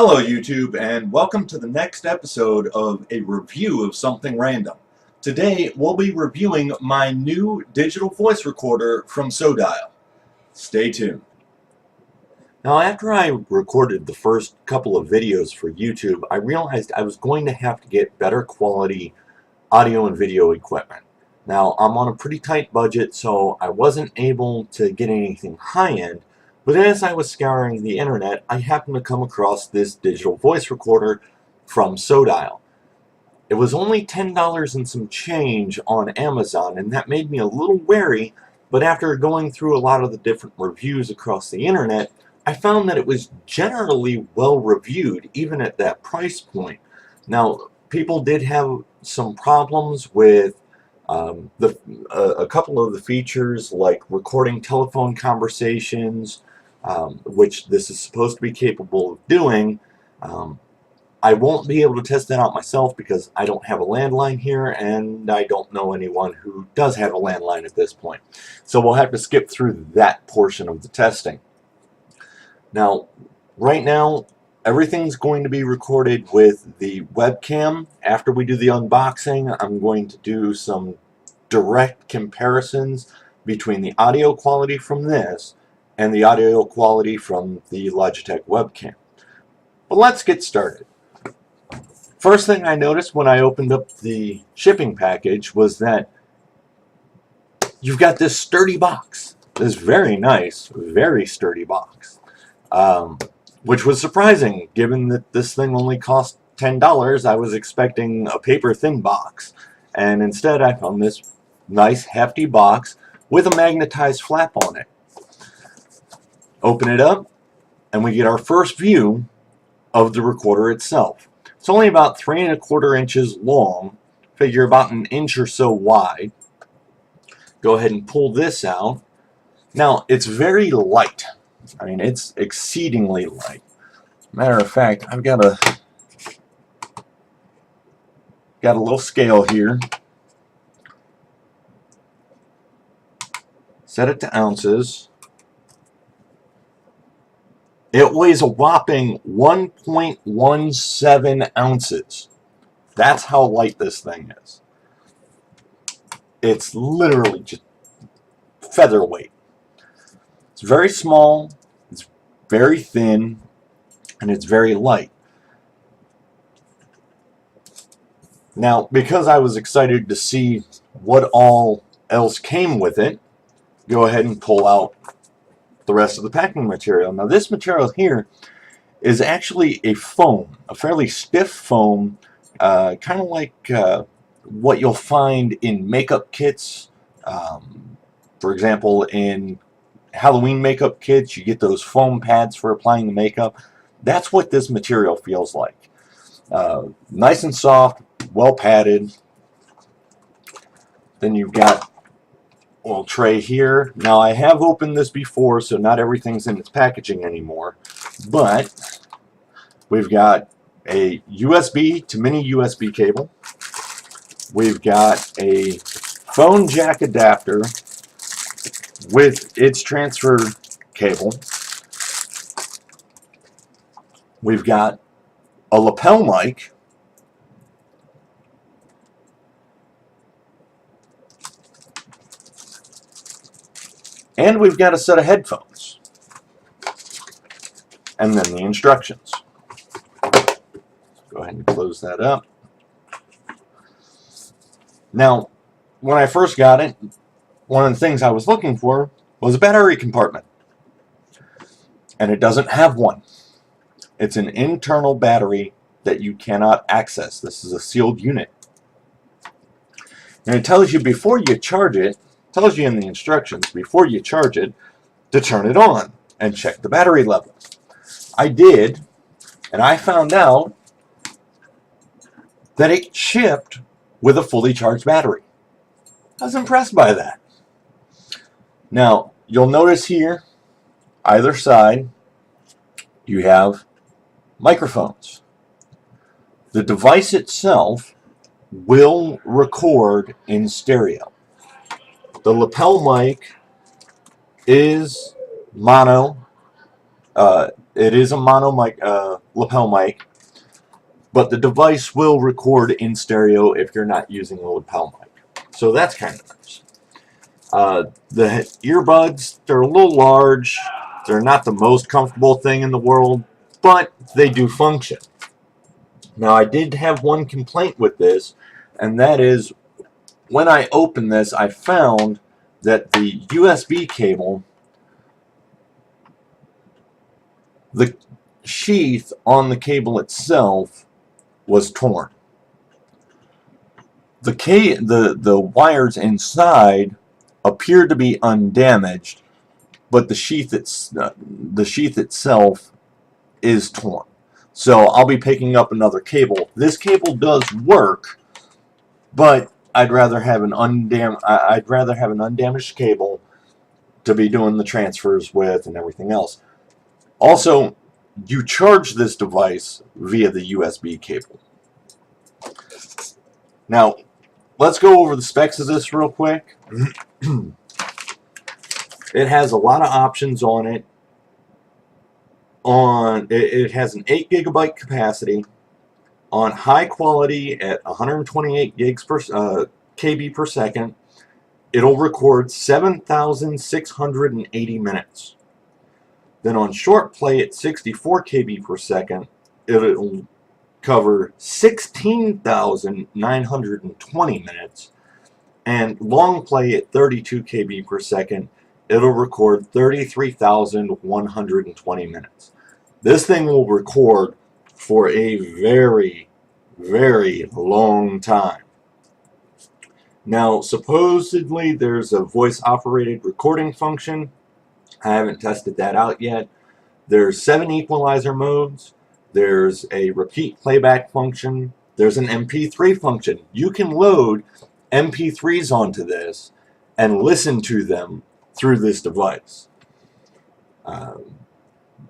Hello YouTube, and welcome to the next episode of a review of something random. Today we'll be reviewing my new digital voice recorder from Sodial. Stay tuned. Now, after I recorded the first couple of videos for YouTube, I realized I was going to have to get better quality audio and video equipment. Now, I'm on a pretty tight budget, so I wasn't able to get anything high-end. But as I was scouring the internet, I happened to come across this digital voice recorder from Sodial. It was only $10 and some change on Amazon, and that made me a little wary, but after going through a lot of the different reviews across the internet, I found that it was generally well reviewed, even at that price point. Now, people did have some problems with a couple of the features, like recording telephone conversations, which this is supposed to be capable of doing. I won't be able to test that out myself because I don't have a landline here, and I don't know anyone who does have a landline at this point. So we'll have to skip through that portion of the testing. Now, right now, everything's going to be recorded with the webcam. After we do the unboxing, I'm going to do some direct comparisons between the audio quality from this and the audio quality from the Logitech webcam. But let's get started. First thing I noticed when I opened up the shipping package was that you've got this sturdy box. This very nice, very sturdy box. Which was surprising, given that this thing only cost $10. I was expecting a paper thin box, and instead I found this nice hefty box with a magnetized flap on it. Open it up, and we get our first view of the recorder itself. It's only about 3 1/4 inches long, figure about an inch or so wide. Go ahead and pull this out. Now, it's very light. I mean, it's exceedingly light. Matter of fact, I've got a little scale here. Set it to ounces. It weighs a whopping 1.17 ounces. That's how light this thing is. It's literally just featherweight. It's very small, it's very thin, and it's very light. Now, because I was excited to see what all else came with it, go ahead and pull out the rest of the packing material. Now, this material here is actually a foam, a fairly stiff foam, kind of like what you'll find in makeup kits. For example, in Halloween makeup kits, you get those foam pads for applying the makeup. That's what this material feels like. Nice and soft, well padded. Then you've got a little tray here. Now, I have opened this before, so not everything's in its packaging anymore. But we've got a USB to mini USB cable. We've got a phone jack adapter with its transfer cable. We've got a lapel mic. And we've got a set of headphones. And then the instructions. Go ahead and close that up. Now, when I first got it, one of the things I was looking for was a battery compartment. And it doesn't have one. It's an internal battery that you cannot access. This is a sealed unit. And it tells you before you charge it, tells you in the instructions before you charge it to turn it on and check the battery level. I did, and I found out that it shipped with a fully charged battery. I was impressed by that. Now, you'll notice here, either side, you have microphones. The device itself will record in stereo. The lapel mic is mono, It is a mono mic, lapel mic, but the device will record in stereo if you're not using a lapel mic. So that's kind of nice. The earbuds, they're a little large. They're not the most comfortable thing in the world, but they do function. Now, I did have one complaint with this, and that is when I opened this, I found that the USB cable, the sheath on the cable itself was torn. The wires inside appeared to be undamaged, but the sheath itself is torn. So I'll be picking up another cable. This cable does work, but I'd rather have an undamaged cable to be doing the transfers with and everything else. Also, you charge this device via the USB cable. Now, let's go over the specs of this real quick. It has a lot of options on it. It has an 8 gigabyte capacity on high quality at 128 KB per second. It'll record 7,680 minutes. Then on short play at 64 KB per second, it'll cover 16,920 minutes. And long play at 32 KB per second, it'll record 33,120 minutes. This thing will record for a very, very long time. Now, supposedly there's a voice-operated recording function. I haven't tested that out yet. There's 7 equalizer modes. There's a repeat playback function. There's an MP3 function. You can load MP3s onto this and listen to them through this device.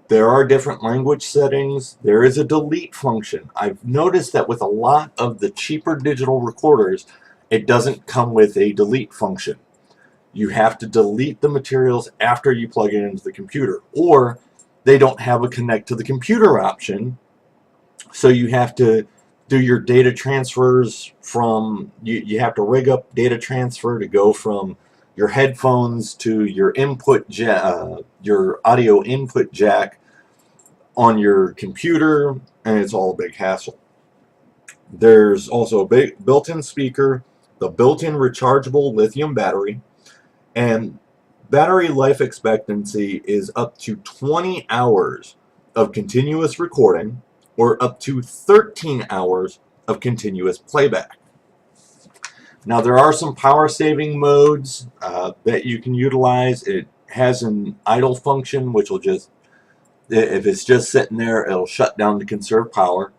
There are different language settings. There is a delete function. I've noticed that with a lot of the cheaper digital recorders, it doesn't come with a delete function. You have to delete the materials after you plug it into the computer, or they don't have a connect to the computer option, so you have to do your data transfers from, you have to rig up data transfer to go from your headphones to your input your audio input jack on your computer, and it's all a big hassle. There's also a big built-in speaker, the built-in rechargeable lithium battery, and battery life expectancy is up to 20 hours of continuous recording or up to 13 hours of continuous playback. Now, there are some power saving modes that you can utilize. It has an idle function, which will just, if it's just sitting there, it'll shut down to conserve power.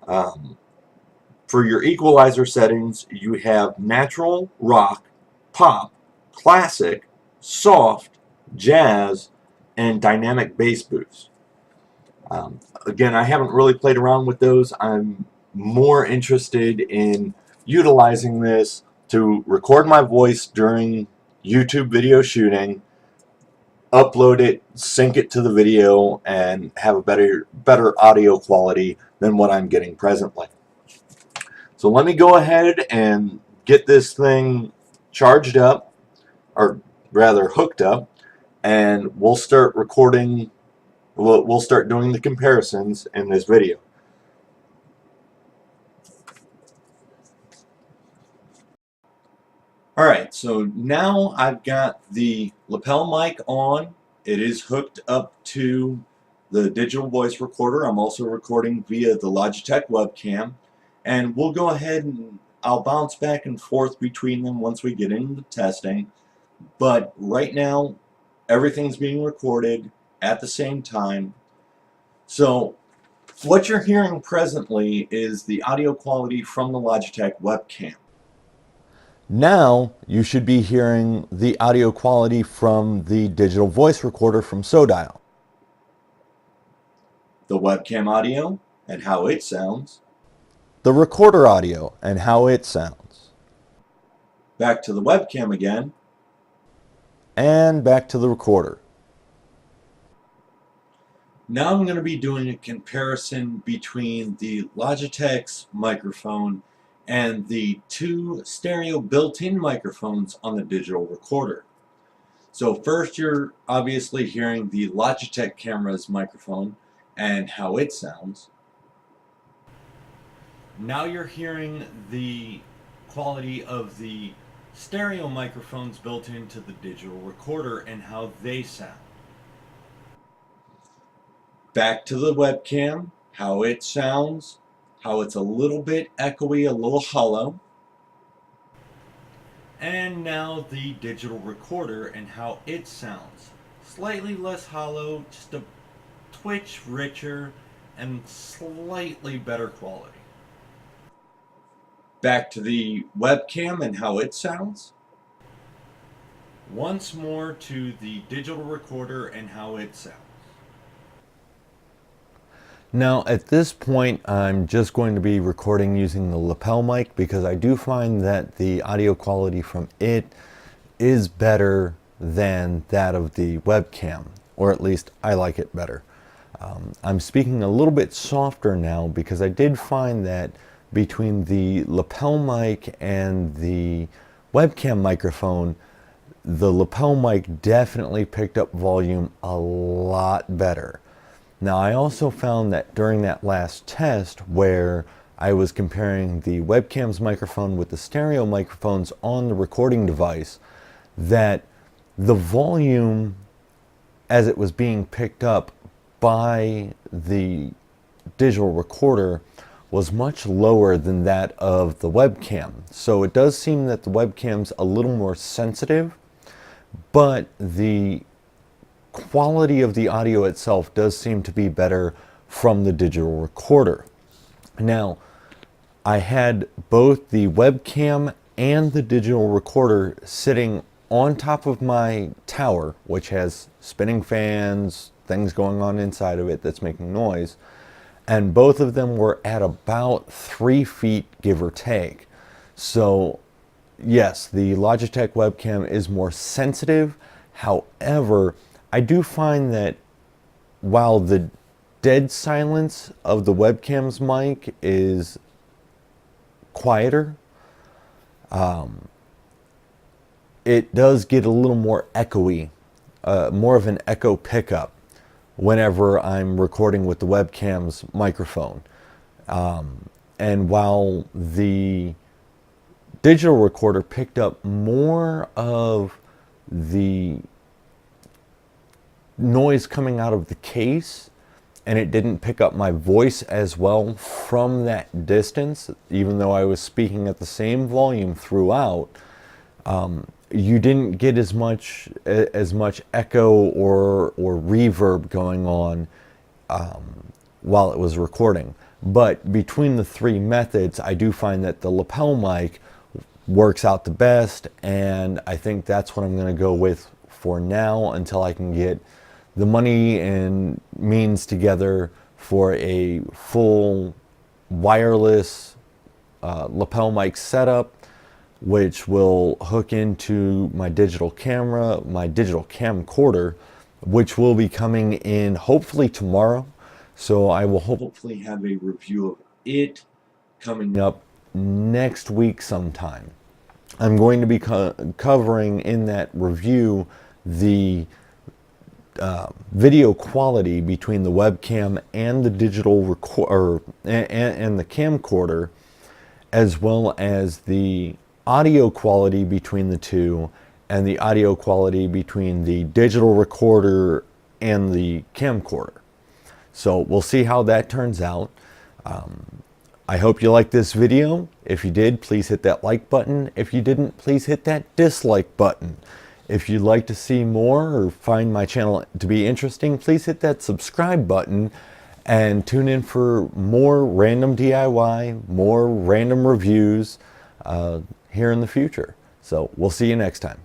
For your equalizer settings, you have natural, rock, pop, classic, soft, jazz, and dynamic bass boost. Again, I haven't really played around with those. I'm more interested in utilizing this to record my voice during YouTube video shooting, upload it, sync it to the video, and have a better audio quality than what I'm getting presently. So let me go ahead and get this thing charged up, or rather hooked up, and we'll start recording. We'll start doing the comparisons in this video. Alright, so now I've got the lapel mic on. It is hooked up to the digital voice recorder. I'm also recording via the Logitech webcam. And we'll go ahead and I'll bounce back and forth between them once we get into the testing. But right now, everything's being recorded at the same time. So what you're hearing presently is the audio quality from the Logitech webcam. Now you should be hearing the audio quality from the digital voice recorder from Sodial. The webcam audio and how it sounds. The recorder audio and how it sounds. Back to the webcam again. And back to the recorder. Now I'm going to be doing a comparison between the Logitech's microphone and the two stereo built-in microphones on the digital recorder. So first you're obviously hearing the Logitech camera's microphone and how it sounds. Now you're hearing the quality of the stereo microphones built into the digital recorder and how they sound. Back to the webcam, how it sounds, how it's a little bit echoey, a little hollow. And now the digital recorder and how it sounds. Slightly less hollow, just a twitch richer, and slightly better quality. Back to the webcam and how it sounds. Once more to the digital recorder and how it sounds. Now at this point I'm just going to be recording using the lapel mic because I do find that the audio quality from it is better than that of the webcam, or at least I like it better. I'm speaking a little bit softer now because I did find that between the lapel mic and the webcam microphone, the lapel mic definitely picked up volume a lot better. Now I also found that during that last test where I was comparing the webcam's microphone with the stereo microphones on the recording device, that the volume as it was being picked up by the digital recorder was much lower than that of the webcam. So it does seem that the webcam's a little more sensitive, but the quality of the audio itself does seem to be better from the digital recorder. Now, I had both the webcam and the digital recorder sitting on top of my tower, which has spinning fans, things going on inside of it that's making noise, and both of them were at about 3 feet, give or take. So yes, the Logitech webcam is more sensitive. However, I do find that while the dead silence of the webcam's mic is quieter, it does get a little more echoey, more of an echo pickup whenever I'm recording with the webcam's microphone. And while the digital recorder picked up more of the noise coming out of the case, and it didn't pick up my voice as well from that distance, even though I was speaking at the same volume throughout, you didn't get as much echo or reverb going on while it was recording. But between the three methods, I do find that the lapel mic works out the best, and I think that's what I'm going to go with for now until I can get the money and means together for a full wireless lapel mic setup, which will hook into my digital camera, my digital camcorder, which will be coming in hopefully tomorrow. So I will hopefully have a review of it coming up next week sometime. I'm going to be covering in that review the video quality between the webcam and the digital recorder and the camcorder, as well as the audio quality between the two and the audio quality between the digital recorder and the camcorder. So we'll see how that turns out. I hope you liked this video. If you did, please hit that like button. If you didn't, please hit that dislike button. If you'd like to see more or find my channel to be interesting, please hit that subscribe button and tune in for more random DIY, more random reviews here in the future. So we'll see you next time.